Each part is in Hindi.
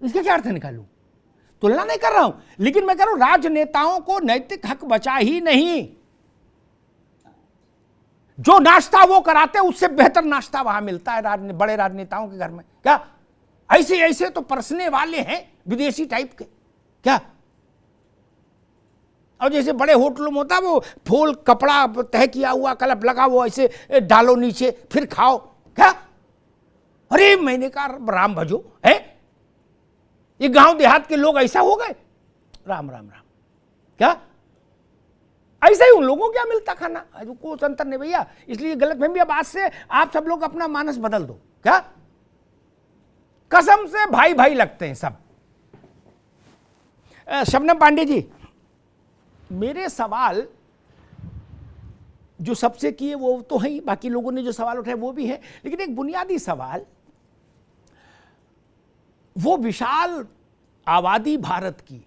इसका क्या अर्थ निकालूं? तुलना नहीं कर रहा हूं, लेकिन मैं कह रहा हूं राजनेताओं को नैतिक हक बचा ही नहीं। जो नाश्ता वो कराते उससे बेहतर नाश्ता वहां मिलता है बड़े राजनेताओं के घर में। क्या ऐसे ऐसे तो परसने वाले हैं विदेशी टाइप के क्या? और जैसे बड़े होटलों में होता है वो फूल कपड़ा तय किया हुआ कलप लगा, वो ऐसे डालो नीचे फिर खाओ। क्या? अरे मैंने कहा राम भजो है, ये गांव देहात के लोग ऐसा हो गए। राम राम राम। क्या ऐसा ही उन लोगों को क्या मिलता खाना? कोई अंतर नहीं भैया। इसलिए गलतफहमी अब आज से आप सब लोग अपना मानस बदल दो। क्या कसम से भाई भाई लगते हैं सब। शबनम पांडे जी, मेरे सवाल जो सबसे किए वो तो है ही, बाकी लोगों ने जो सवाल उठाए वो भी है, लेकिन एक बुनियादी सवाल, वो विशाल आबादी भारत की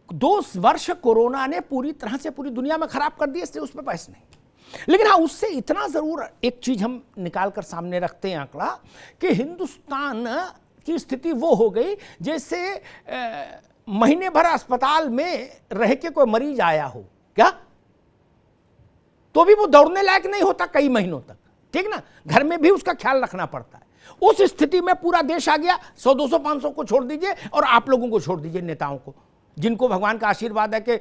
2 वर्ष कोरोना ने पूरी तरह से पूरी दुनिया में खराब कर दिया, इसलिए उस पर बहस नहीं। लेकिन हाँ, उससे इतना जरूर एक चीज हम निकाल कर सामने रखते हैं आंकड़ा कि हिंदुस्तान की स्थिति वो हो गई जैसे महीने भर अस्पताल में रह के कोई मरीज आया हो। क्या? तो भी वो दौड़ने लायक नहीं होता कई महीनों तक, ठीक ना? घर में भी उसका ख्याल रखना पड़ता है। उस स्थिति में पूरा देश आ गया। 100 200 500 को छोड़ दीजिए और आप लोगों को छोड़ दीजिए, नेताओं को, जिनको भगवान का आशीर्वाद है कि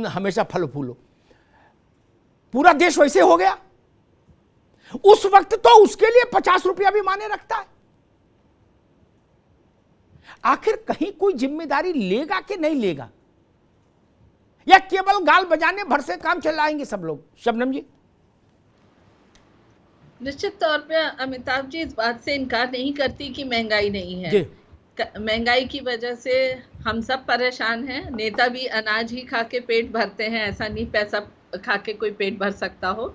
हमेशा फल फूलो, पूरा देश वैसे हो गया। उस वक्त तो उसके लिए 50 रुपया भी माने रखता है। आखिर कहीं कोई जिम्मेदारी लेगा कि नहीं लेगा, या केवल गाल बजाने भर से काम चलाएंगे सब लोग? शबनम जी। निश्चित तौर पे अमिताभ जी इस बात से इनकार नहीं करती कि महंगाई नहीं है। महंगाई की वजह से हम सब परेशान हैं। नेता भी अनाज ही खा के पेट भरते हैं, ऐसा नहीं पैसा खा के कोई पेट भर सकता हो।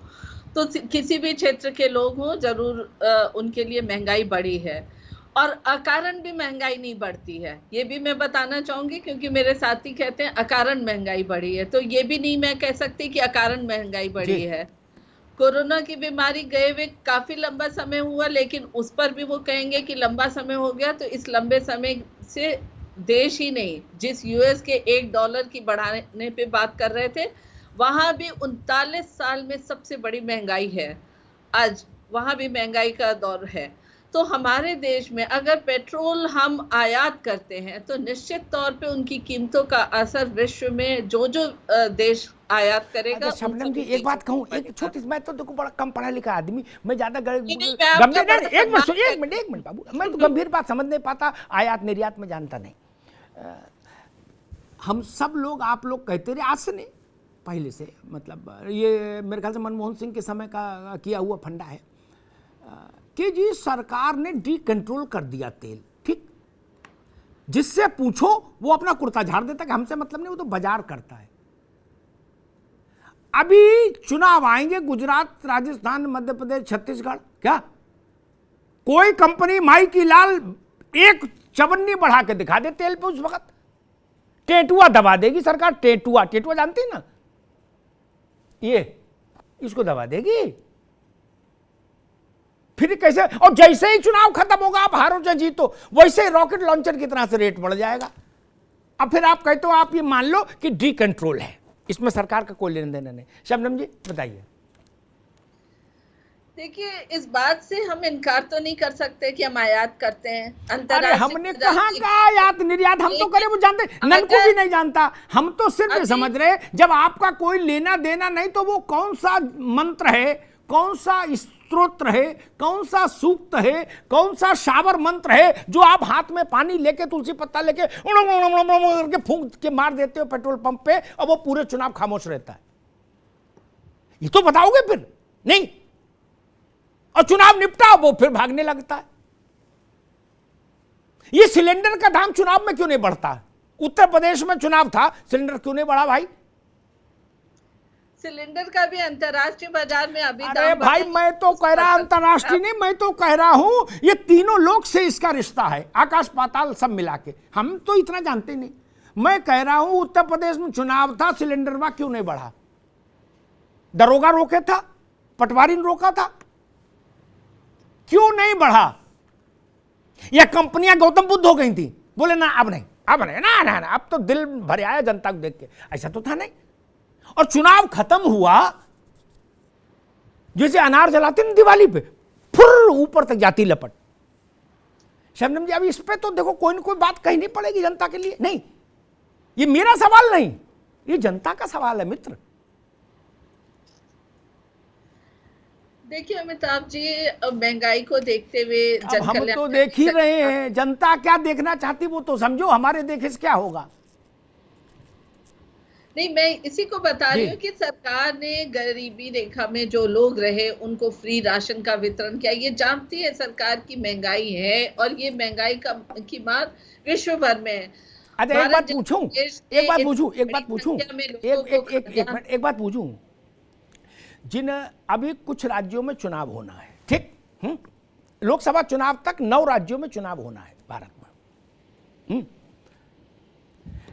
तो किसी भी क्षेत्र के लोग हों, जरूर उनके लिए महंगाई बढ़ी है, और अकारण भी महंगाई नहीं बढ़ती है, ये भी मैं बताना चाहूंगी, क्योंकि मेरे साथी कहते हैं अकारण महंगाई बढ़ी है, तो ये भी नहीं मैं कह सकती कि अकारण महंगाई बढ़ी है। कोरोना की बीमारी गए हुए काफी लंबा समय हुआ, लेकिन उस पर भी वो कहेंगे कि लंबा समय हो गया। तो इस लंबे समय से देश ही नहीं, जिस यूएस के $1 की बढ़ाने पे बात कर रहे थे, वहां भी 39 साल में सबसे बड़ी महंगाई है। आज वहां भी महंगाई का दौर है। तो हमारे देश में अगर पेट्रोल हम आयात करते हैं तो निश्चित तौर पे उनकी कीमतों का असर विश्व में जो देश आयात करेगा। शबनम जी, एक बात कहूं, एक छोटी, मैं तो देखो बड़ा कम पढ़ा लिखा आदमी, मैं ज्यादा गंभीर, एक मिनट बाबू, मैं तो गंभीर बात समझ नहीं पाता, आयात निर्यात में जानता नहीं। हम सब लोग, आप लोग कहते रहे आज से नहीं, पहले से, मतलब ये मेरे ख्याल से मनमोहन सिंह के समय का किया हुआ फंडा है कि जी सरकार ने डी कंट्रोल कर दिया तेल, ठीक? जिससे पूछो वो अपना कुर्ता झाड़ देता कि हमसे मतलब नहीं, वो तो बाजार करता है। अभी चुनाव आएंगे गुजरात, राजस्थान, मध्य प्रदेश, छत्तीसगढ़, क्या कोई कंपनी माई की लाल एक चवन्नी बढ़ा के दिखा दे तेल पे, उस वक्त टेटुआ दबा देगी सरकार। टेटुआ जानती है ना, ये इसको दबा देगी। फिर कैसे? और जैसे ही चुनाव खत्म होगा, आप हारो चाहे जीतो, वैसे रॉकेट लॉन्चर की तरह से रेट बढ़ जाएगा। अब फिर आप कहते हो, आप ये मान लो कि डी कंट्रोल है, इसमें सरकार का कोई लेना देना नहीं। शबनम जी बताइए। देखिए, इस बात से हम इनकार तो नहीं कर सकते कि हम आयात करते हैं। अरे हमने कहाँ का आयात निर्यात, हम तो करे वो जानते, ननको भी नहीं जानता। हम तो सिर्फ समझ रहे, जब आपका कोई लेना देना नहीं तो वो कौन सा मंत्र है, कौन सा स्तोत्र है, कौन सा सूक्त है, कौन सा शावर मंत्र है जो आप हाथ में पानी लेके, तुलसी पत्ता लेके करके फूंक के मार देते हो पेट्रोल पंप पे, और वो पूरे चुनाव खामोश रहता है? ये तो बताओगे फिर नहीं, और चुनाव निपटा वो फिर भागने लगता है। ये सिलेंडर का दाम चुनाव में क्यों नहीं बढ़ता? उत्तर प्रदेश में चुनाव था, सिलेंडर क्यों नहीं बढ़ा भाई? सिलेंडर का भी अंतरराष्ट्रीय बाजार में अभी अरे भाई, मैं तो कह रहा अंतरराष्ट्रीय नहीं, मैं तो कह रहा हूं ये तीनों लोग से इसका रिश्ता है, आकाश पाताल सब मिला के। हम तो इतना जानते नहीं। मैं कह रहा हूं उत्तर प्रदेश में चुनाव था, सिलेंडर में क्यों नहीं बढ़ा? दरोगा रोके था, पटवारी ने रोका था, क्यों नहीं बढ़ा? या कंपनियां गौतम बुद्ध हो गई थी, बोले ना अब नहीं, अब नहीं, ना ना ना, अब तो दिल भर आया जनता को देख के, ऐसा तो था नहीं। और चुनाव खत्म हुआ, जैसे अनार जलाते ना दिवाली पे, फुर ऊपर तक जाती लपट। शबनम जी अब इस पे तो देखो कोई ना कोई बात कहनी पड़ेगी जनता के लिए। नहीं, ये मेरा सवाल नहीं, ये जनता का सवाल है मित्र। देखिए अमिताभ जी, महंगाई को देखते हुए हम तो देख ही रहे हैं, जनता क्या देखना चाहती वो तो समझो, हमारे देखे से क्या होगा। नहीं, मैं इसी को बता रही हूँ कि सरकार ने गरीबी रेखा में जो लोग रहे उनको फ्री राशन का वितरण किया। ये जानती है सरकार की महंगाई है, और ये महंगाई की मार विश्व भर में है। अच्छा एक बात पूछूं, जिन अभी कुछ राज्यों में चुनाव होना है, ठीक, लोकसभा चुनाव तक 9 राज्यों में चुनाव होना है भारत में।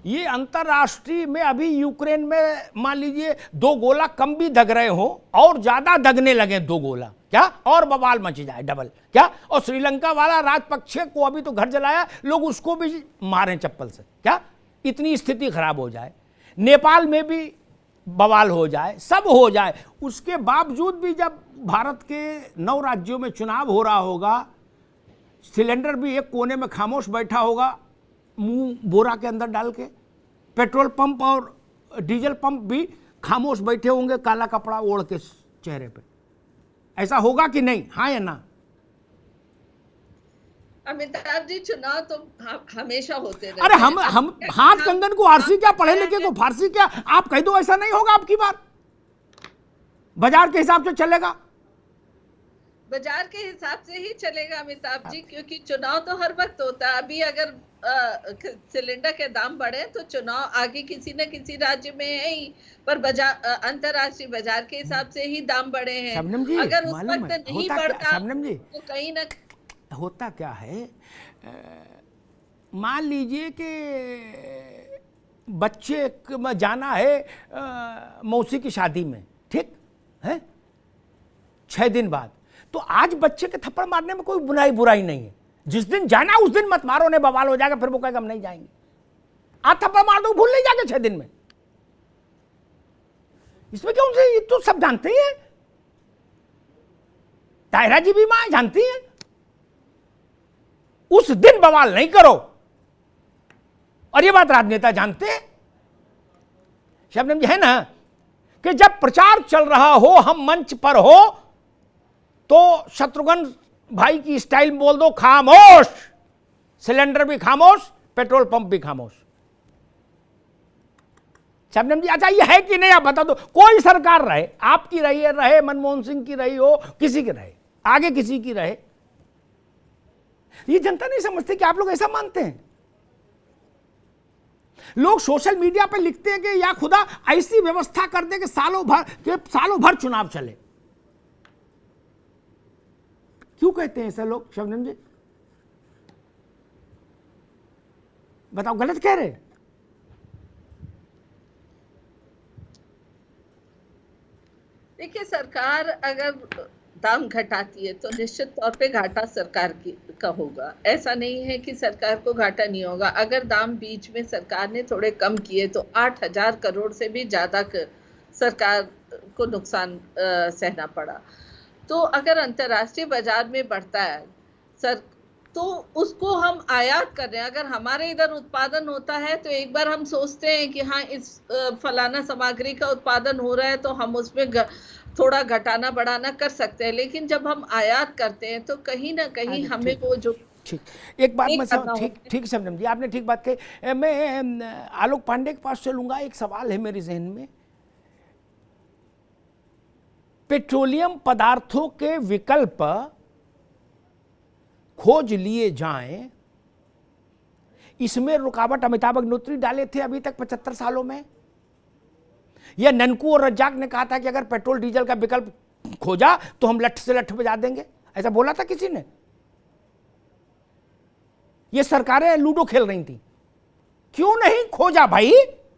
ये अंतरराष्ट्रीय में अभी यूक्रेन में मान लीजिए 2 गोला कम भी दग रहे हो और ज्यादा दगने लगे 2 गोला, क्या और बवाल मच जाए डबल, क्या। और श्रीलंका वाला राजपक्षे को अभी तो घर जलाया, लोग उसको भी मारें चप्पल से, क्या, इतनी स्थिति खराब हो जाए। नेपाल में भी बवाल हो जाए, सब हो जाए, उसके बावजूद भी जब भारत के 9 राज्यों में चुनाव हो रहा होगा, सिलेंडर भी एक कोने में खामोश बैठा होगा, मुंह बोरा के अंदर डाल के, पेट्रोल पंप और डीजल पंप भी खामोश बैठे होंगे, काला कपड़ा ओढ़ के चेहरे पे। ऐसा होगा कि नहीं, हाँ या ना? अमिताभ जी, चुनाव तो हमेशा होते रहते। अरे हम हाथ कंगन को आरसी क्या, पढ़े लिखे को फारसी क्या, आप कह दो ऐसा नहीं होगा। आपकी बार बाजार के हिसाब से चलेगा, बाजार के हिसाब से ही चलेगा अमिताभ जी, क्योंकि चुनाव तो हर वक्त होता है। अभी अगर सिलेंडर के दाम बढ़े तो चुनाव आगे किसी न किसी राज्य में है ही, पर बाजार, अंतरराष्ट्रीय बाजार के हिसाब से ही दाम बढ़े हैं। अगर उस वक्त नहीं बढ़ता तो कहीं ना होता क्या है, मान लीजिए कि बच्चे में जाना है मौसी की शादी में, ठीक है, 6 दिन बाद, तो आज बच्चे के थप्पड़ मारने में कोई बुराई नहीं है। जिस दिन जाना उस दिन मत मारो, ने बवाल हो जाएगा, फिर वो कहेगा हम नहीं जाएंगे। आज थप्पड़ मार दो, भूल नहीं जाएंगे 6 दिन में। इसमें क्यों से, ये तो सब जानते ही हैं, तायरा जी भी मां जानती हैं। उस दिन बवाल नहीं करो, और ये बात राजनेता जानते हैं। शबनम जी है ना, कि जब प्रचार चल रहा हो, हम मंच पर हो, तो शत्रुघ्न भाई की स्टाइल बोल दो, खामोश, सिलेंडर भी खामोश, पेट्रोल पंप भी खामोश। शबनम जी अच्छा ये है कि नहीं, आप बता दो। कोई सरकार रहे, आपकी रहे मनमोहन सिंह की रही हो, किसी की रहे, आगे किसी की रहे, ये जनता नहीं समझती कि आप लोग ऐसा मानते हैं। लोग सोशल मीडिया पे लिखते हैं कि या खुदा ऐसी व्यवस्था कर दे कि सालों भर चुनाव चले। क्यों कहते हैं ऐसा लोग शबनम जी, बताओ, गलत कह रहे? देखिए, सरकार अगर दाम घटाती है तो निश्चित तौर पे घाटा सरकार का होगा। ऐसा नहीं है कि सरकार को घाटा नहीं होगा। अगर दाम बीच में सरकार ने थोड़े कम किए तो 8,000 करोड़ से भी ज्यादा सरकार को नुकसान सहना पड़ा। तो अगर अंतर्राष्ट्रीय बाजार में बढ़ता है सर, तो उसको हम आयात कर रहे हैं। अगर हमारे इधर उत्पादन होता है तो एक बार हम सोचते हैं कि हाँ, इस फलाना सामग्री का उत्पादन हो रहा है तो हम उसमें थोड़ा घटाना बढ़ाना कर सकते हैं। लेकिन जब हम आयात करते हैं तो कहीं ना कहीं हमें वो जो ठीक, एक बात मैं ठीक शबनम जी, आपने ठीक बात कही। मैं आलोक पांडे के पास चलूंगा। एक सवाल है मेरे जहन में, पेट्रोलियम पदार्थों के विकल्प खोज लिए जाएं, इसमें रुकावट अमिताभ अग्निहोत्री डाले थे अभी तक 75 सालों में। यह ननकू और रज्जाक ने कहा था कि अगर पेट्रोल डीजल का विकल्प खोजा तो हम लठ से लठ बजा देंगे, ऐसा बोला था किसी ने? ये सरकारें लूडो खेल रही थी। क्यों नहीं खोजा भाई?